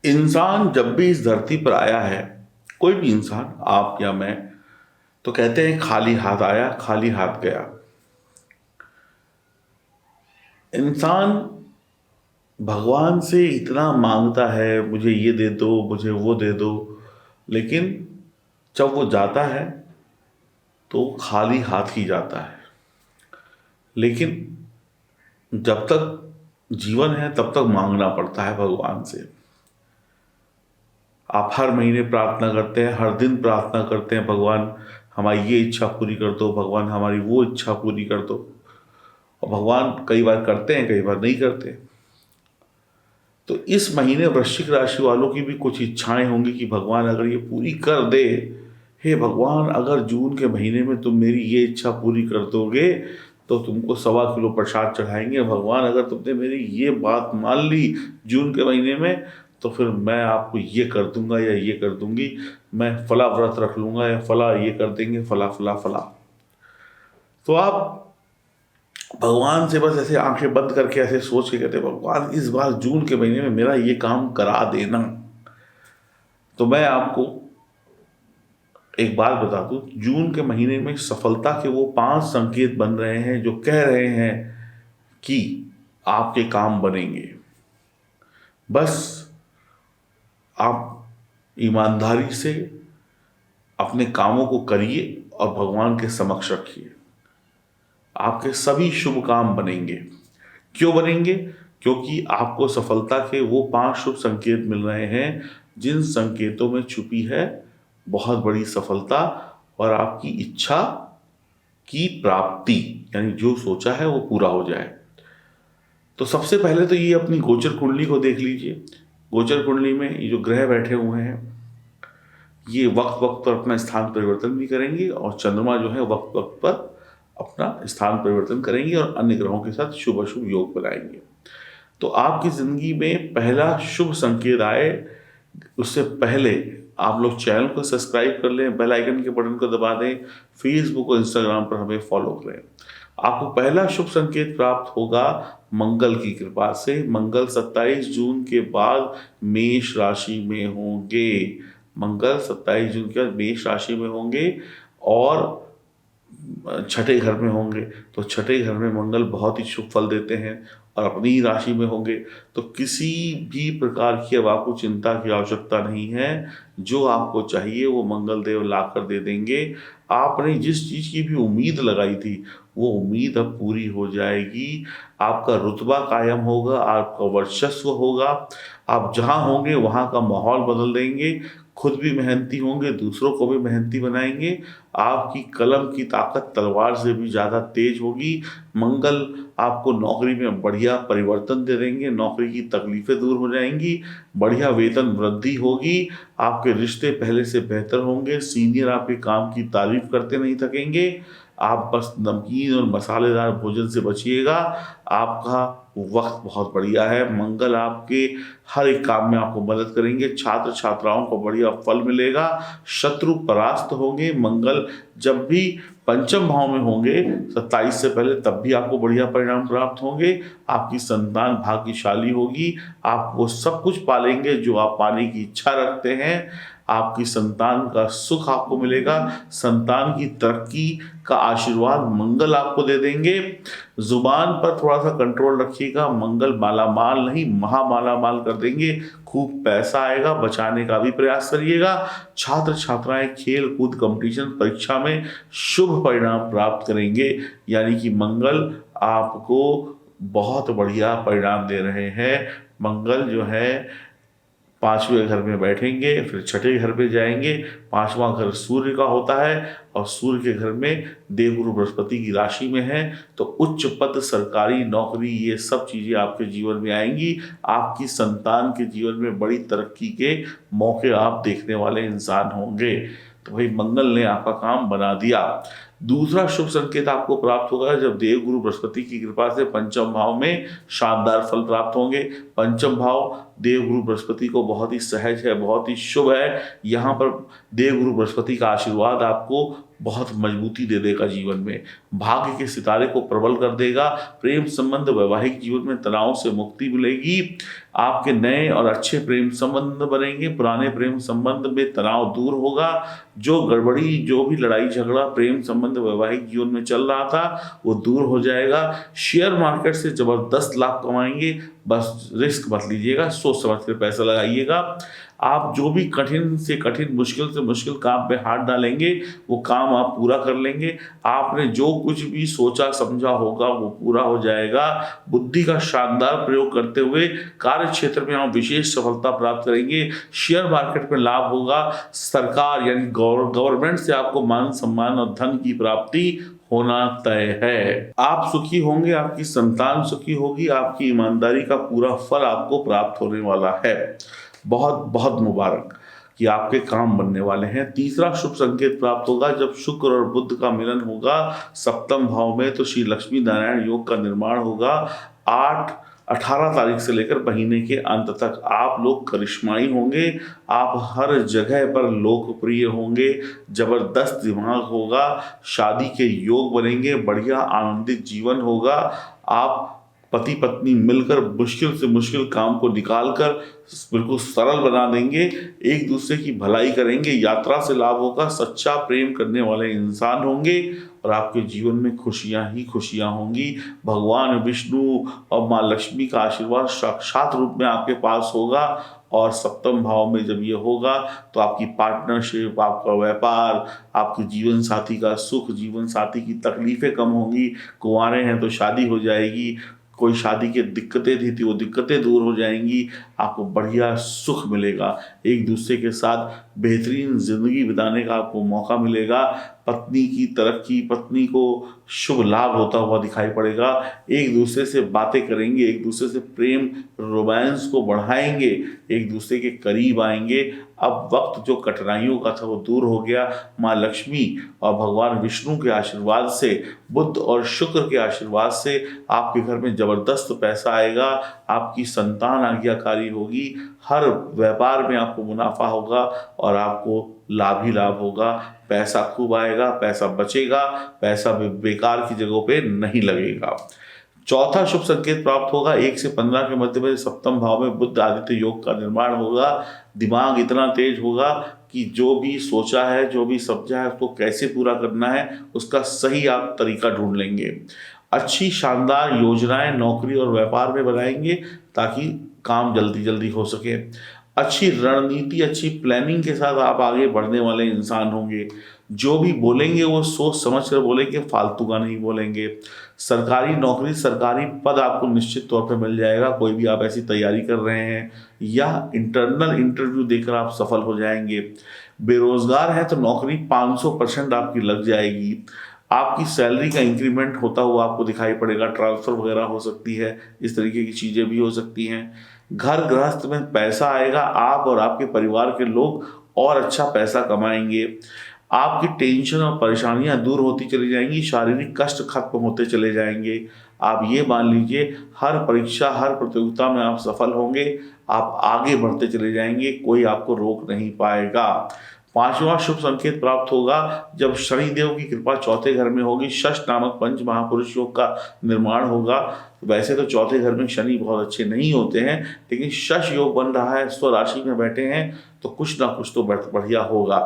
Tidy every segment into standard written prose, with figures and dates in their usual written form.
इंसान जब भी इस धरती पर आया है, कोई भी इंसान, आप या मैं, तो कहते हैं खाली हाथ आया खाली हाथ गया। इंसान भगवान से इतना मांगता है, मुझे ये दे दो, मुझे वो दे दो, लेकिन जब वो जाता है तो खाली हाथ ही जाता है। लेकिन जब तक जीवन है तब तक मांगना पड़ता है भगवान से। आप हर महीने प्रार्थना करते हैं, हर दिन प्रार्थना करते हैं, भगवान हमारी ये इच्छा पूरी कर दो, भगवान हमारी वो इच्छा पूरी कर दो। और भगवान कई बार करते हैं, कई बार नहीं करते। तो इस महीने वृश्चिक राशि वालों की भी कुछ इच्छाएं होंगी कि भगवान अगर ये पूरी कर दे, हे भगवान अगर जून के महीने में तुम मेरी ये इच्छा पूरी कर दोगे तो तुमको 1.25 किलो प्रसाद चढ़ाएंगे। भगवान अगर तुमने मेरी ये बात मान ली जून के महीने में, तो फिर मैं आपको ये कर दूंगा या ये कर दूंगी, मैं फला व्रत रख लूंगा या फला ये कर देंगे, फला फला फला। तो आप भगवान से बस ऐसे आंखें बंद करके ऐसे सोच के कहते हैं, भगवान इस बार जून के महीने में मेरा ये काम करा देना। तो मैं आपको एक बात बता दूं, जून के महीने में सफलता के वो 5 संकेत बन रहे हैं जो कह रहे हैं कि आपके काम बनेंगे। बस आप ईमानदारी से अपने कामों को करिए और भगवान के समक्ष रखिए, आपके सभी शुभ काम बनेंगे। क्यों बनेंगे? क्योंकि आपको सफलता के वो 5 शुभ संकेत मिल रहे हैं जिन संकेतों में छुपी है बहुत बड़ी सफलता और आपकी इच्छा की प्राप्ति, यानी जो सोचा है वो पूरा हो जाए। तो सबसे पहले तो ये अपनी गोचर कुंडली को देख लीजिए। गोचर कुंडली में ये जो ग्रह बैठे हुए हैं ये वक्त वक्त पर अपना स्थान परिवर्तन भी करेंगे और चंद्रमा जो है वक्त वक्त पर अपना स्थान परिवर्तन करेंगे और अन्य ग्रहों के साथ शुभ अशुभ योग बनाएंगे। तो आपकी जिंदगी में पहला शुभ संकेत आए उससे पहले आप लोग चैनल को सब्सक्राइब कर लें, बेल आइकन के बटन को दबा दें, फेसबुक और इंस्टाग्राम पर हमें फॉलो करें। आपको पहला शुभ संकेत प्राप्त होगा मंगल की कृपा से। मंगल 27 जून के बाद मेष राशि में होंगे। मंगल 27 जून के बाद मेष राशि में होंगे और छठे घर में होंगे। तो छठे घर में मंगल बहुत ही शुभ फल देते हैं और अपनी ही राशि में होंगे। तो किसी भी प्रकार की अब आपको चिंता की आवश्यकता नहीं है। जो आपको चाहिए वो मंगल देव ला कर दे देंगे। आपने जिस चीज़ की भी उम्मीद लगाई थी वो उम्मीद अब पूरी हो जाएगी। आपका रुतबा कायम होगा, आपका वर्चस्व होगा। आप जहाँ होंगे वहाँ का माहौल बदल देंगे। खुद भी मेहनती होंगे, दूसरों को भी मेहनती बनाएंगे। आपकी कलम की ताकत तलवार से भी ज़्यादा तेज होगी। मंगल आपको नौकरी में बढ़िया परिवर्तन दे देंगे, नौकरी की तकलीफें दूर हो जाएंगी, बढ़िया वेतन वृद्धि होगी, आपके रिश्ते पहले से बेहतर होंगे, सीनियर आपके काम की तारीफ करते नहीं थकेंगे। आप बस नमकीन और मसालेदार भोजन से बचिएगा। आपका वक्त बहुत बढ़िया है। मंगल आपके हर एक काम में आपको मदद करेंगे। छात्र छात्राओं को बढ़िया फल मिलेगा, शत्रु परास्त होंगे। मंगल जब भी पंचम भाव में होंगे 27 से पहले तब भी आपको बढ़िया परिणाम प्राप्त होंगे। आपकी संतान भाग्यशाली होगी, आप वो सब कुछ पालेंगे जो आप पाने की इच्छा रखते हैं। आपकी संतान का सुख आपको मिलेगा, संतान की तरक्की का आशीर्वाद मंगल आपको दे देंगे। जुबान पर थोड़ा सा कंट्रोल रखिएगा, मंगल मालामाल नहीं महामालामाल कर देंगे। खूब पैसा आएगा, बचाने का भी प्रयास करिएगा। छात्र छात्राएं खेल कूद कंपटीशन परीक्षा में शुभ परिणाम प्राप्त करेंगे, यानी कि मंगल आपको बहुत बढ़िया परिणाम दे रहे हैं। मंगल जो है 5वें घर में बैठेंगे, फिर छठे घर पे जाएंगे। 5वां घर सूर्य का होता है और सूर्य के घर में देवगुरु बृहस्पति की राशि में है। तो उच्च पद, सरकारी नौकरी, ये सब चीज़ें आपके जीवन में आएंगी। आपकी संतान के जीवन में बड़ी तरक्की के मौके आप देखने वाले इंसान होंगे। तो भाई मंगल ने आपका काम बना दिया। दूसरा शुभ संकेत आपको प्राप्त होगा जब देवगुरु बृहस्पति की कृपा से पंचम भाव में शानदार फल प्राप्त होंगे। पंचम भाव देवगुरु बृहस्पति को बहुत ही सहज है, बहुत ही शुभ है। यहाँ पर देवगुरु बृहस्पति का आशीर्वाद आपको बहुत मजबूती दे देगा जीवन में। भाग्य के सितारे को प्रबल कर देगा। प्रेम संबंध, वैवाहिक जीवन में तनाव से मुक्ति मिलेगी। आपके नए और अच्छे प्रेम संबंध बनेंगे। पुराने प्रेम संबंध में तनाव दूर होगा। जो गड़बड़ी, जो भी लड़ाई झगड़ा प्रेम संबंध वैवाहिक जीवन में चल रहा था वो दूर हो जाएगा। शेयर मार्केट से जबरदस्त लाभ कमाएंगे। बस रिस्क मत लीजिएगा, सोच समझ कर पैसा लगाइएगा। आप जो भी कठिन से मुश्किल काम पे हाथ डालेंगे वो काम आप पूरा कर लेंगे। आपने जो कुछ भी सोचा समझा होगा वो पूरा हो जाएगा। बुद्धि का शानदार प्रयोग करते हुए कार्य क्षेत्र में आप विशेष सफलता प्राप्त करेंगे। शेयर मार्केट में लाभ होगा। सरकार यानी गवर्नमेंट से आपको मान सम्मान और धन की प्राप्ति होना तय है। आप सुखी होंगे, आपकी संतान सुखी होगी। आपकी ईमानदारी का पूरा फल आपको प्राप्त होने वाला है। बहुत बहुत मुबारक कि आपके काम बनने वाले हैं। तीसरा शुभ संकेत प्राप्त होगा जब शुक्र और बुध का मिलन होगा सप्तम भाव में, तो श्री लक्ष्मी नारायण योग का निर्माण होगा। 18 तारीख से लेकर महीने के अंत तक आप लोग करिश्माई होंगे। आप हर जगह पर लोकप्रिय होंगे। जबरदस्त दिमाग होगा। शादी के योग बनेंगे। बढ़िया आनंदित जीवन होगा। आप पति पत्नी मिलकर मुश्किल से मुश्किल काम को निकालकर बिल्कुल सरल बना देंगे। एक दूसरे की भलाई करेंगे। यात्रा से लाभ होगा। सच्चा प्रेम करने वाले इंसान होंगे और आपके जीवन में खुशियां ही खुशियां होंगी। भगवान विष्णु और माँ लक्ष्मी का आशीर्वाद साक्षात रूप में आपके पास होगा। और सप्तम भाव में जब ये होगा तो आपकी पार्टनरशिप, आपका व्यापार, आपके जीवन साथी का सुख, जीवन साथी की तकलीफें कम होंगी। कुंवारे हैं तो शादी हो जाएगी। कोई शादी की दिक्कतें थी वो दिक्कतें दूर हो जाएंगी। आपको बढ़िया सुख मिलेगा। एक दूसरे के साथ बेहतरीन ज़िंदगी बिताने का आपको मौका मिलेगा। पत्नी की तरक्की, पत्नी को शुभ लाभ होता हुआ दिखाई पड़ेगा। एक दूसरे से बातें करेंगे, एक दूसरे से प्रेम रोमांस को बढ़ाएंगे, एक दूसरे के करीब आएंगे। अब वक्त जो कठिनाइयों का था वो दूर हो गया। माँ लक्ष्मी और भगवान विष्णु के आशीर्वाद से, बुध और शुक्र के आशीर्वाद से आपके घर में जबरदस्त पैसा आएगा। आपकी संतान आज्ञाकारी होगी। हर व्यापार में आपको मुनाफा होगा और आपको लाभ ही लाभ होगा। पैसा खूब आएगा, पैसा बचेगा, पैसा बेकार की जगहों पे नहीं लगेगा। चौथा शुभ संकेत प्राप्त होगा 1 से 15 के मध्य में सप्तम भाव में बुध आदित्य योग का निर्माण होगा। दिमाग इतना तेज होगा कि जो भी सोचा है, जो भी समझा है उसको कैसे पूरा करना है उसका सही आप तरीका ढूंढ लेंगे। अच्छी शानदार योजनाएं नौकरी और व्यापार में बनाएंगे ताकि काम जल्दी जल्दी हो सके। अच्छी रणनीति, अच्छी प्लानिंग के साथ आप आगे बढ़ने वाले इंसान होंगे। जो भी बोलेंगे वो सोच समझ कर बोलेंगे, फालतू का नहीं बोलेंगे। सरकारी नौकरी, सरकारी पद आपको निश्चित तौर पर मिल जाएगा। कोई भी आप ऐसी तैयारी कर रहे हैं या इंटरनल इंटरव्यू देकर आप सफल हो जाएंगे। बेरोजगार है तो नौकरी 500% आपकी लग जाएगी। आपकी सैलरी का इंक्रीमेंट होता हुआ आपको दिखाई पड़ेगा। ट्रांसफर वगैरह हो सकती है, इस तरीके की चीज़ें भी हो सकती हैं। घर गृहस्थ में पैसा आएगा। आप और आपके परिवार के लोग और अच्छा पैसा कमाएंगे। आपकी टेंशन और परेशानियां दूर होती चली जाएंगी। शारीरिक कष्ट खत्म होते चले जाएंगे। आप ये मान लीजिए हर परीक्षा, हर प्रतियोगिता में आप सफल होंगे। आप आगे बढ़ते चले जाएंगे, कोई आपको रोक नहीं पाएगा। पांचवा शुभ संकेत प्राप्त होगा जब शनिदेव की कृपा चौथे घर में होगी। शश नामक पंच महापुरुष योग का निर्माण होगा। वैसे तो चौथे घर में शनि बहुत अच्छे नहीं होते हैं, लेकिन शश योग बन रहा है, स्वराशि में बैठे हैं तो कुछ ना कुछ तो बढ़िया होगा।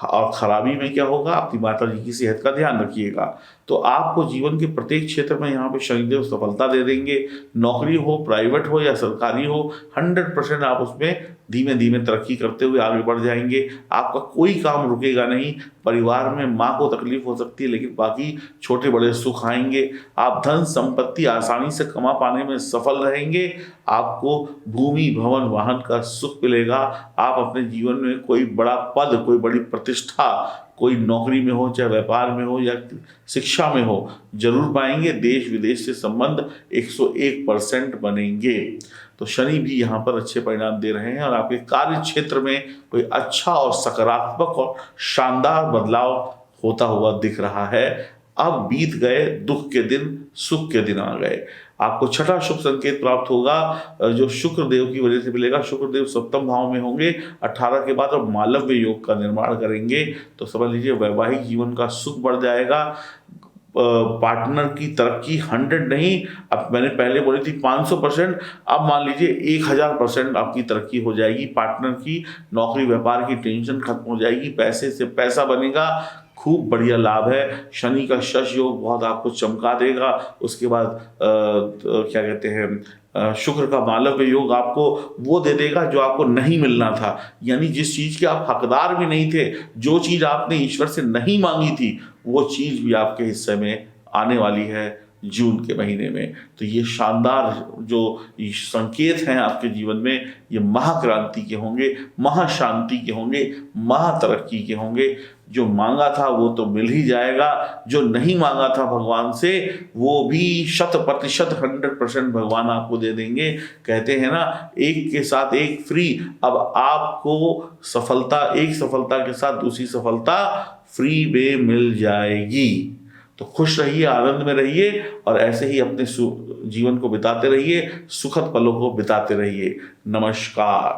और खराबी में क्या होगा, आपकी माता जी की सेहत का ध्यान रखिएगा। तो आपको जीवन के प्रत्येक क्षेत्र में यहाँ पे शनिदेव सफलता दे देंगे। नौकरी हो, प्राइवेट हो या सरकारी हो, 100% आप उसमें धीमे धीमे तरक्की करते हुए आगे बढ़ जाएंगे। आपका कोई काम रुकेगा नहीं। परिवार में माँ को तकलीफ हो सकती है लेकिन बाकी छोटे बड़े सुख आएंगे। आप धन संपत्ति आसानी से कमा पाने में सफल रहेंगे। आपको भूमि भवन वाहन का सुख मिलेगा। आप अपने जीवन में कोई बड़ा पद, कोई बड़ी प्रतिष्ठा, कोई नौकरी में हो, चाहे व्यापार में हो या शिक्षा में हो, जरूर पाएंगे। देश विदेश से संबंध 101% बनेंगे। तो शनि भी यहाँ पर अच्छे परिणाम दे रहे हैं और आपके कार्य क्षेत्र में कोई अच्छा और सकारात्मक और शानदार बदलाव होता हुआ दिख रहा है। अब बीत गए दुख के दिन, सुख के दिन आ गए। आपको छठा शुभ संकेत प्राप्त होगा जो शुक्र देव की वजह से मिलेगा। शुक्र देव सप्तम भाव में होंगे 18 के बाद और मालव्य योग का निर्माण करेंगे। तो समझ लीजिए वैवाहिक जीवन का सुख बढ़ जाएगा। पार्टनर की तरक्की 100 नहीं, अब मैंने पहले बोली थी 500%, अब मान लीजिए 1000% आपकी तरक्की हो जाएगी। पार्टनर की नौकरी व्यापार की टेंशन खत्म हो जाएगी, पैसे से पैसा बनेगा, खूब बढ़िया लाभ है। शनि का शश योग बहुत आपको चमका देगा। उसके बाद क्या कहते हैं शुक्र का मालव्य योग आपको वो दे देगा जो आपको नहीं मिलना था, यानी जिस चीज़ के आप हकदार भी नहीं थे, जो चीज़ आपने ईश्वर से नहीं मांगी थी, वो चीज़ भी आपके हिस्से में आने वाली है जून के महीने में। तो ये शानदार जो संकेत हैं आपके जीवन में, ये महाक्रांति के होंगे, महाशांति के होंगे, महातरक्की के होंगे। जो मांगा था वो तो मिल ही जाएगा, जो नहीं मांगा था भगवान से वो भी 100% 100% भगवान आपको दे देंगे। कहते हैं ना, एक के साथ एक फ्री। अब आपको सफलता, एक सफलता के साथ दूसरी सफलता फ्री में मिल जाएगी। तो खुश रहिए, आनंद में रहिए और ऐसे ही अपने जीवन को बिताते रहिए, सुखद पलों को बिताते रहिए। नमस्कार।